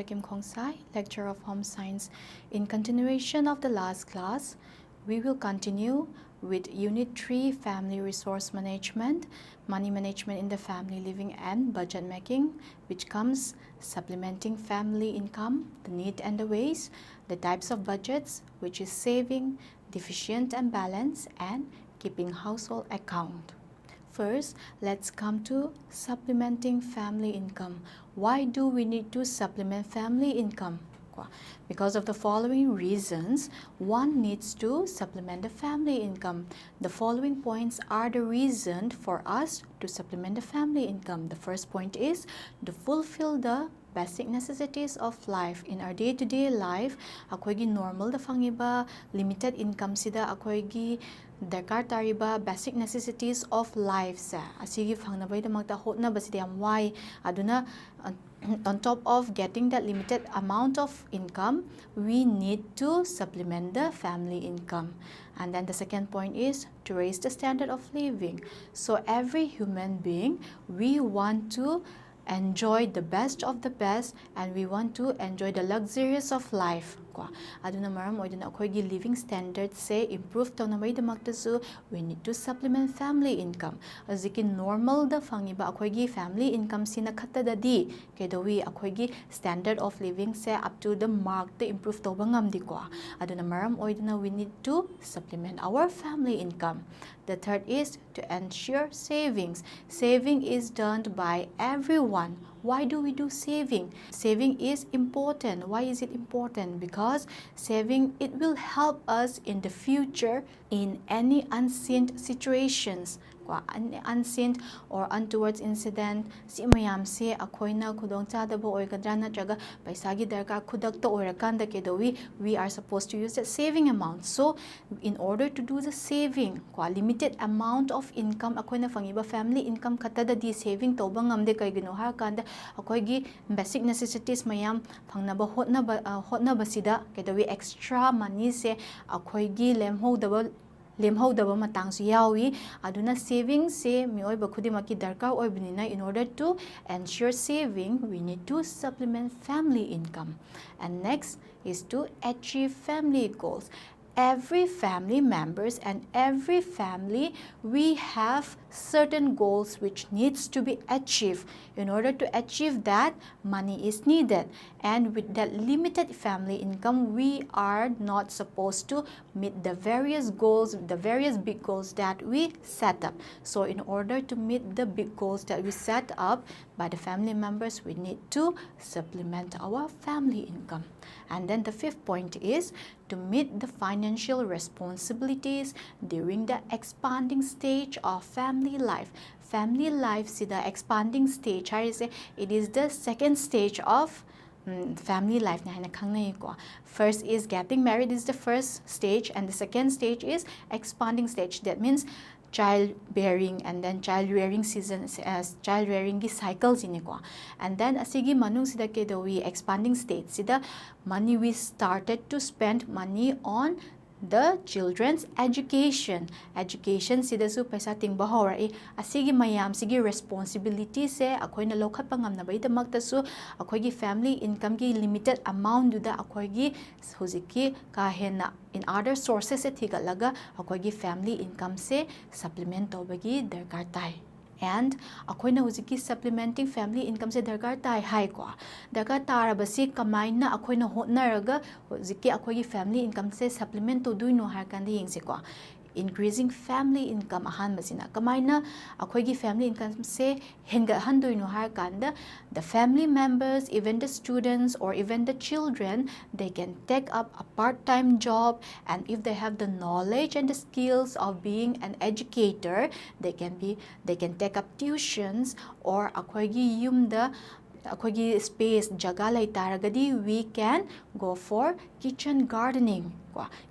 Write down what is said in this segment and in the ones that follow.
Kim Khongsai, lecturer of Home Science. In continuation of the last class, we will continue with Unit 3, Family Resource Management, Money Management in the Family Living and Budget Making, which comes supplementing family income, the need and the ways, the types of budgets, which is saving, deficient and balance, and keeping household account. First, let's come to supplementing family income. Why do we need to supplement family income? Because of the following reasons, one needs to supplement the family income. The following points are the reason for us to supplement the family income. The first point is to fulfill the basic necessities of life. In our day-to-day life, akoigi normal da fangiba limited income sida akoigi darkar tariba basic necessities of life sa asigi phangnabai damakta hotnaba sida yam wai aduna on top of getting that limited amount of income, we need to supplement the family income. And then the second point is to raise the standard of living. So every human being, we want to enjoy the best of the best, and we want to enjoy the luxuries of life. Aduna maram oiduna akoigi living standards say improve tawnabai damaktasu we need to supplement family income. Aziki normal da fangiba akoigi family income sina khatadadi kedawi akoigi standard of living say up to the mark to improve tawba ngamdi ko. Aduna maram oiduna we need to supplement our family income. The third is to ensure savings. Saving is done by everyone. Why do we do saving? Saving is important. Why is it important? Because saving, it will help us in the future in any unseen situations. Unseen or untoward incident, si mayam se akoina kudong chadabo oigadra natraga paisagi darkar kudakta oirakanda kedawi, we are supposed to use that saving amount. So in order to do the saving, limited amount of income akoina fangiba family income katada di saving toba ngamde kaigino har kanda akoigi basic necessities mayam phangnaba hotnaba sida kedawi extra money se akoigi lemhodaba matangsu yawi aduna saving se mioiba khudimaki darkar oibnina. In order to ensure saving, we need to supplement family income. And next is to achieve family goals. Every family members and every family, we have certain goals which needs to be achieved. In order to achieve that, money is needed, and with that limited family income, we are not supposed to meet the various goals, the various big goals that we set up. So in order to meet the big goals that we set up by the family members, we need to supplement our family income. And then the fifth point is to meet the financial responsibilities during the expanding stage of family life. Family life is the expanding stage. It is the second stage of family life. First is getting married is the first stage, and the second stage is expanding stage. That means childbearing, and then childbearing season childbearing cycles in ko. And then asigi manung sida kedawi expanding stage sida money we started to spend money on the children's education sida su paisa tingba horai asigi mayam sigi responsibility se akoi na lokhat pangam na bai damakta su akoi gi family income gi limited amount du da akoi gi huziki ka hena in other sources se thigalaga akoi gi family income se supplement tobagi darkar tai. And akoina huziki supplementing family income se darkar tai hai ko darkar tarabasi kamaina akoina hotnaraga huziki akoigi family income se supplement to duino har kan yingse ko increasing family income ahan masina kamaina akoigi family income se henga handuino har kanda the family members, even the students or even the children, they can take up a part-time job, and if they have the knowledge and the skills of being an educator, they can take up tuitions, or akoigi yumda akoigi space jaga lai taragadi we can go for kitchen gardening.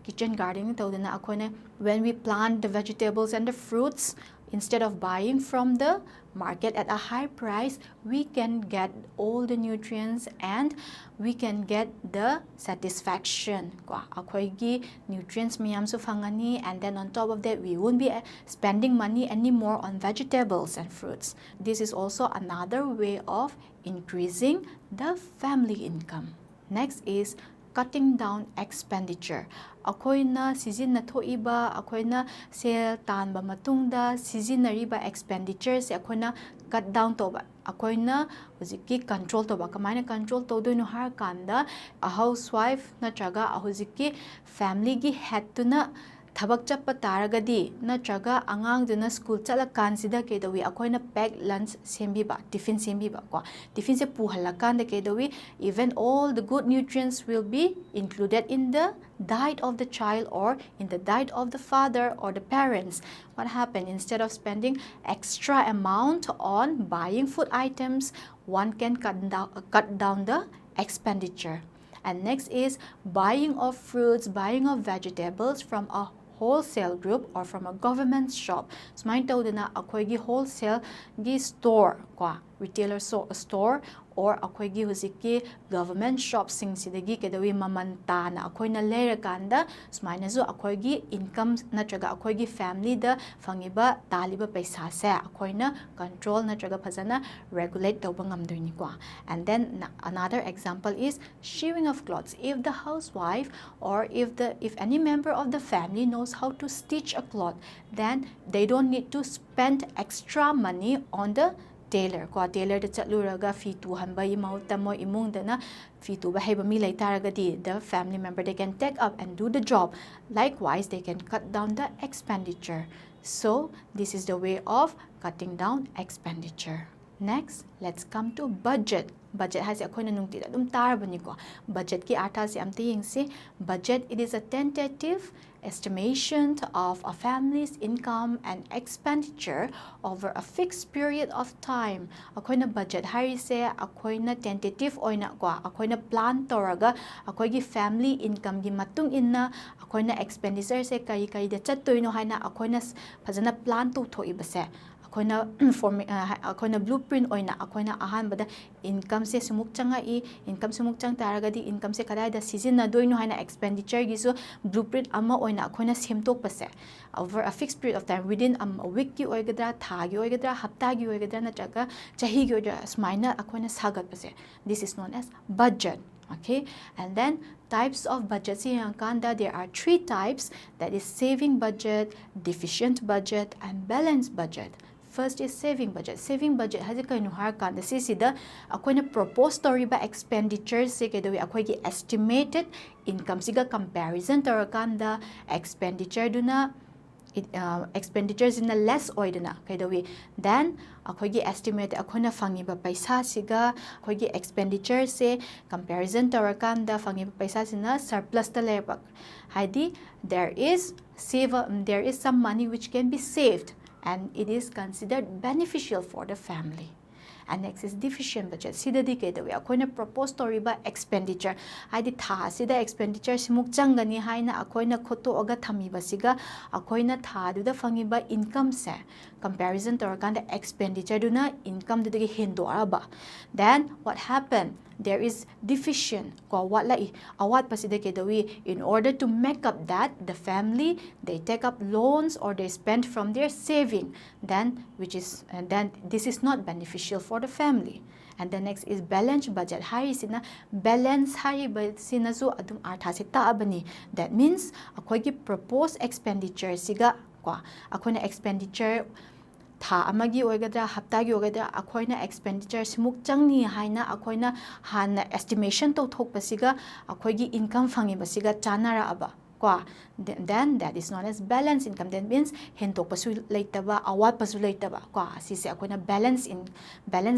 kitchen gardening tawdana akoina when we plant the vegetables and the fruits, instead of buying from the market at a high price, we can get all the nutrients and we can get the satisfaction. Akoigi nutrients miyamsu fangani, and then on top of that, we won't be spending money anymore on vegetables and fruits. This is also another way of increasing the family income. Next is cutting down expenditure. Akoina sizinna thoiba, akoina sale tanba matungda sizinariba expenditure se akoina cut down toba. Akoina huziki control toba. Kamaina control todoino har kanda a housewife na traga a huziki family gi head tuna thabak chappa taragadi na traga angang duna school chala kansida kedawi akoina pack lunch sembiba tiffin sembiba ko tiffin se puhalakanda kedawi even all the good nutrients will be included in the diet of the child or in the diet of the father or the parents. What happened? Instead of spending extra amount on buying food items, one can cut down the expenditure. And next is buying of fruits, buying of vegetables from a wholesale group or from a government shop. Sumain tawdana akoigi wholesale gi store retailer store or akoigi huziki government shop sing sidagi kedawi mamanta na akoina lera kanda sumaina zo akoigi income natraga akoigi family da fangiba taliba paisa se akoina control natraga phajana regulate tawba ngamdoini and then another example is sewing of clothes. If the housewife or if any member of the family knows how to stitch a cloth, then they don't need to spend extra money on the tailor. Tailor da chatluraga fi tu hanba imauta mo imung dana fi tu baheba mi laitaragadi, the family member they can take up and do the job. Likewise, they can cut down the expenditure. So this is the way of cutting down expenditure. Next, let's come to budget. Budget has a coin and tarabanico. Budget ki arta si amti yingsi. Budget, it is a tentative estimation of a family's income and expenditure over a fixed period of time. Akoy na budget hari se akoy na tentative oina kwa akoy na plan toraga akoy gi family income gi matung inna akoy na expenditure se kay da chatoy no hay na akoy na phajana plan tu thoi base. Akoina blueprint oina akoina ahanbada income se sumuk changa income sumuk chang taragadi income se kadai da season na doino haina expenditure gisu blueprint ama oina akoina semtok pase over a fixed period of time within a week ki oigadra tha gi oigadra hafta gi oigadra na chaga chahi gi oigadra smaina akoina sagat pase. This is known as budget. Okay, and then types of budget. See Kanda, there are 3 types, that is saving budget, deficient budget, and balanced budget. First is saving budget. Saving budget has a kind of hard kind. This is the akoina proposed story by expenditures. Se kedawi akoigi estimated income siga comparison tarakanda expenditure duna expenditures in a less oidana kedawi. Then akoigi estimate akoina fangiba paisa siga akoigi expenditure se comparison tarakanda fangiba paisa sina surplus ta lebak. Haidi there is some money which can be saved, and it is considered beneficial for the family. And next is deficient budget. Sida di kedawi akoina proposed story ba expenditure. Haidi tha sida expenditure simuk changani haina akoina khoto aga thamiba siga akoina tha du da fangiba income se comparison torakanda expenditure duna income du dagi hendo araba. Then what happened? There is deficient ko what lai awat pasida kedawi. In order to make up that, the family they take up loans or they spend from their saving, then this is not beneficial for the family. And the next is balanced budget. Hari sina balance hari sina so adum artha se ta abani. That means akoi gi proposed expenditure siga kwa akoina expenditure tha amagi oigadra hafta gi oigadra akoina expenditure simuk changni haina akoina hana estimation to thok pasiga akoigi income fangi basiga chanara aba kwa. Then that is known as balance income. That means hentok pasu leitaba awat pasu leitaba kwa sise akoina balance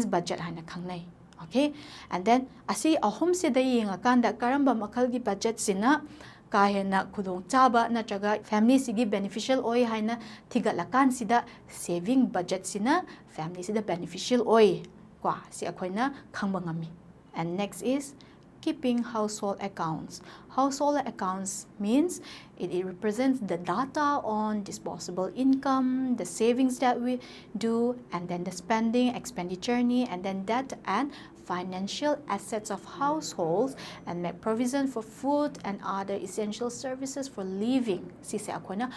budget hana khangnai. Okay, and then asi ahom se dai ngakanda karamba makal gi budget sina kahena kudong chaba na chaga family sigi beneficial oi haina thigalakan sida saving budget sina family sida beneficial oi kwa si akoina khangba ngami. And next is keeping household accounts. Household accounts means it represents the data on disposable income, the savings that we do, and then the spending, expenditure, and then debt and financial assets of households, and make provision for food and other essential services for living. Sise akoina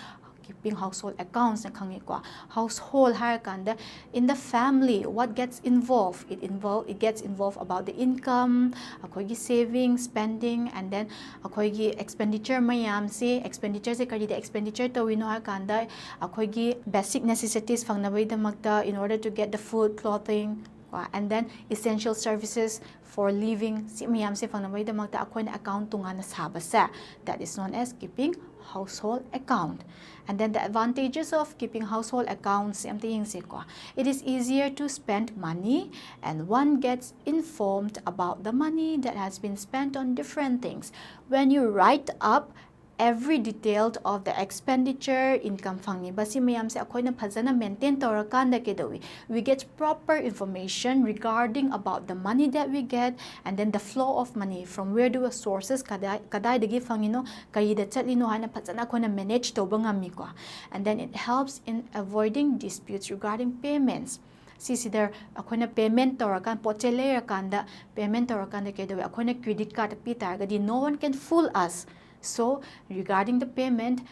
keeping household accounts na khangi ko. Household har kanda in the family, what gets involved? It gets involved about the income, akoigi saving, spending, and then akoigi expenditure mayam se expenditure se kari the expenditure to wino har kanda akoigi basic necessities phangnabai damakta in order to get the food, clothing, and then essential services for living. Si mayam se phangnabai damakta akoina account tunga na sabasa. That is known as keeping household account. And then the advantages of keeping household accounts, it is easier to spend money, and one gets informed about the money that has been spent on different things. When you write up every detail of the expenditure, income phangni basi mayam se akoina phajana maintain torakanda kedawi, we get proper information regarding about the money that we get, and then the flow of money, from where do sources kadai dagi phangino kaida chatlino haina phajana akoina manage toba ngammi ko. And then it helps in avoiding disputes regarding payments. There akoina payment torakan poche lerakanda payment torakanda kedawi akoina credit card pi targadi no one can fool us. So regarding the payment,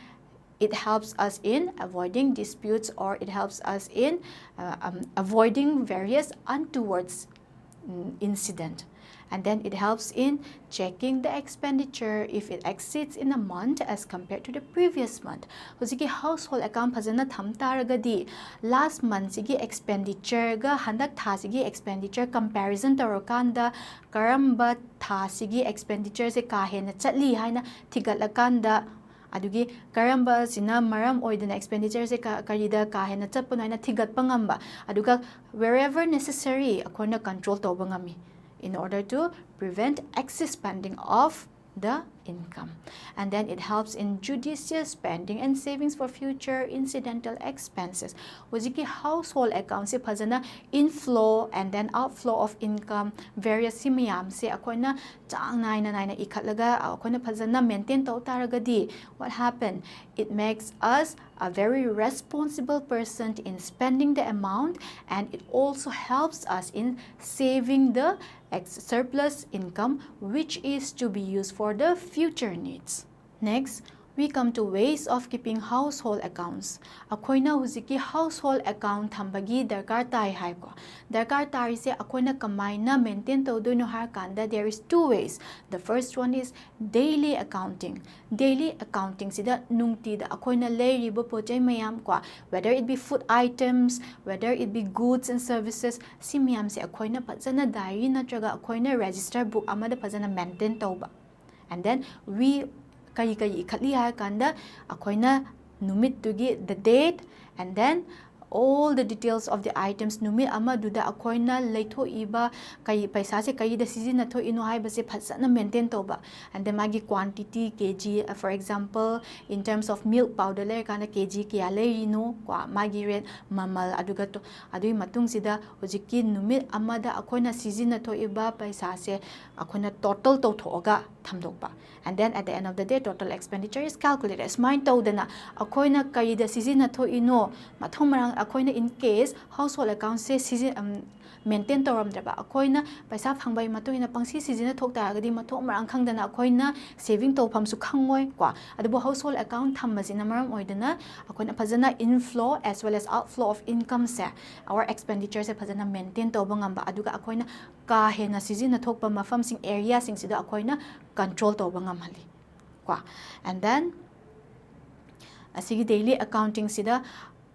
it helps us in avoiding disputes, or it helps us in avoiding various untoward incident. And then it helps in checking the expenditure if it exceeds in a month as compared to the previous month. Hosiki household account phajana tham taragadi last month sigi expenditure ga handak tha sigi expenditure comparison tarakanda karamba tha sigi expenditure se ka hena chatli haina thigatlakanda adugi karamba sina maram oidana expenditure se karida ka hena chapuna haina thigatpa ngamba aduga wherever necessary akona control toba ngami in order to prevent excess spending of the income. And then it helps in judicious spending and savings for future incidental expenses. Wajiki household accounts se phajana inflow and then outflow of income various simyam se akoina chang naina ikhatlaga akoina phajana maintain to taragadi what happened, it makes us a very responsible person in spending the amount, and it also helps us in saving the surplus income, which is to be used for the future needs. Next, we come to ways of keeping household accounts. Akoina huziki household account thambagi darkar tai hai ko. Darkar tai se akoina kamaina maintain toduno har kanda there is two ways. The first one is daily accounting. Daily accounting sida nungti da akoina leiribo pochai mayam ko, whether it be food items, whether it be goods and services, simyam se akoina phajana diary natraga akoina register book amada phajana maintain toba. And then we kari ikhatli har kanda akoina numit tugi the date, and then all the details of the items numit ama duda akoina leitho iba kai paisa se kai da sizina tho ino hai base phasana maintain toba. And then magi quantity kg, for example in terms of milk powder le kana kg kya le rino kwa magi rate mamal aduga to adui matung sida hojiki numit amada akoina sizina tho iba paisa se akoina total to thoga thamdokpa. And then at the end of the day total expenditure is calculated as mine todana akoina kai da sizina tho ino mathong marang akoina in case household account se sizin maintain toramdraba akoina paisa phangbai matuina pangsi sizina thok taragadi mathok marang khangdana akoina saving tofam su khangoi kwa adubo household account thammasina maram oidana akoina phajana inflow as well as outflow of income se our expenditure se phajana maintain toba ngamba aduga akoina ka hena sizina thokpa mafam sing area sing sida akoina control toba ngamali kwa. And then asigi daily accounting sida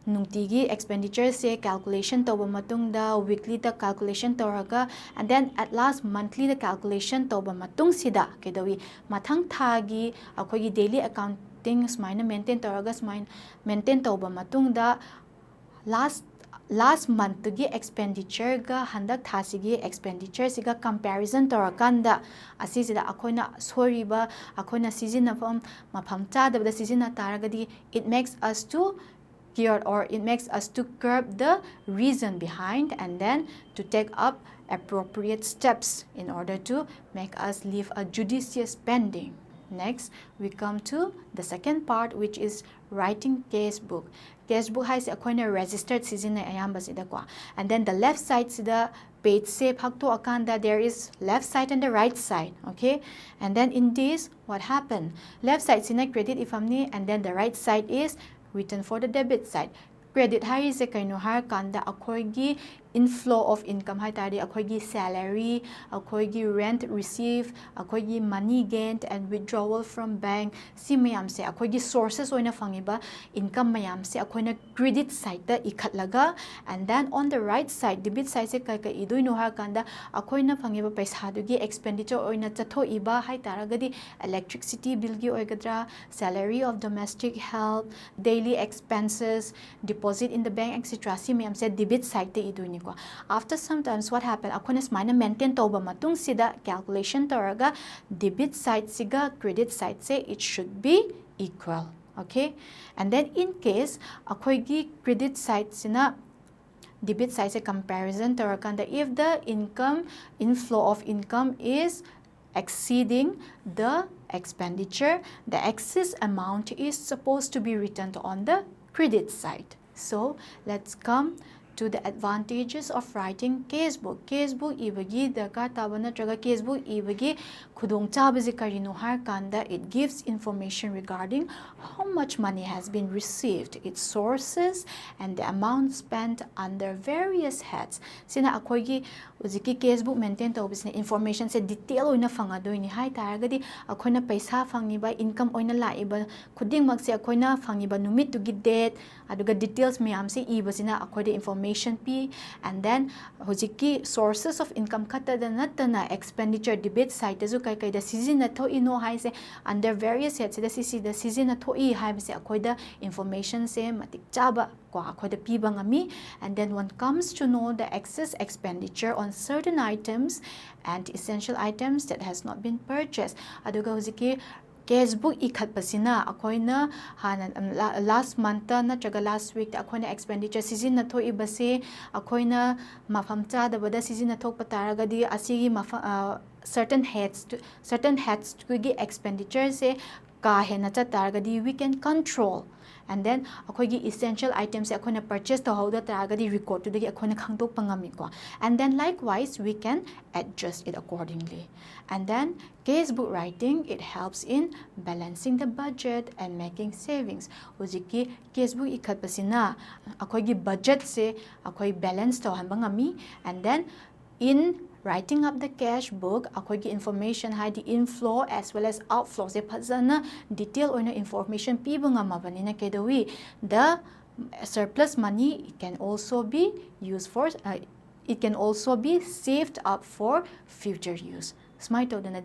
nungtigi expenditure se calculation toba matungda weekly the calculation toraga, and then at last monthly the calculation toba matung sida kedawi mathang thagi akogi daily accounting smaina maintain toraga smain maintain toba matungda last month gi expenditure ga handak thasigi expenditure siga comparison torakanda asisida akoina soriba akoina sizina mafam chadabda sizina taragadi it makes us to cure, or it makes us to curb the reason behind, and then to take up appropriate steps in order to make us live a judicious spending. Next, we come to the second part, which is writing casebook. Casebook haise akoina registered sizinai ayamba sida kwa, and then the left side sida page se phakto akanda there is left side and the right side, okay? And then in this, what happened? Left side sina credit ifamni, and then the right side is written for the debit side. Credit haise kaino har kanda akoigi inflow of income hai tari akoigi salary, akoigi rent received, akoigi money gained and withdrawal from bank, si mayam se akoigi sources oina fangiba income mayam se akoina credit side ta ikhatlaga, and then on the right side debit side se kai kai idoi no har kanda akoina fangiba paisa dugi expenditure oina chatho iba hai taragadi electricity bill gi oigadra, salary of domestic help, daily expenses, deposit in the bank, etc. si mayam se debit side ta idoi ni. After sometimes what happened, akona smaina maintain tauba matung sida calculation taraga debit side siga credit side say it should be equal, okay? And then in case akoigi credit side sina debit side say comparison tarakanda, if the income inflow of income is exceeding the expenditure, the excess amount is supposed to be returned on the credit side. So let's come to the advantages of writing casebook. Casebook ibagi darkar taba natraga casebook ibagi khudong chabaji karino har kanda, it gives information regarding how much money has been received, its sources, and the amount spent under various heads. Sina akoigi ujiki casebook maintain tawbisina information se detail oina fangadoini hai taragadi akoina paisa fangiba income oina laiba khuding mak se akoina fangiba numit tugi date aduga details mayam se ibasina akoida information p, and then hojiki sources of income kata da natana expenditure debit side azu kai kai da season na tho ino hai se under various heads da sisi da season na tho I hai se akoida information se matik chaba kwa akoida piba ngami. And then one comes to know the excess expenditure on certain items and essential items that has not been purchased. Aduga hojiki casebook ikhatpasina akoina hana last month natraga last week akoina expenditure season na thoi base akoina mafam cha da bada season na thok pataragadi asigi certain heads to gi expenditure se ka hena cha taragadi we can control. And then akoigi essential items akoina purchase to how da taragadi record to the akoina khangdok pangami ko, and then likewise we can adjust it accordingly. And then casebook writing, it helps in balancing the budget and making savings. Ujiki casebook ikhatpasina akoigi budget se akoi balance to hanbangami, and then in writing up the cash book akoigi information hai the inflow as well as outflow se phazana detail oina information piba ngamabanina kedawi the surplus money can also be used for it can also be saved up for future use.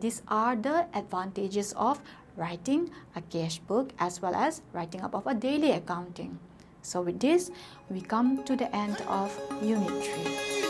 These are the advantages of writing a cash book as well as writing up of a daily accounting. So with this, we come to the end of Unit 3.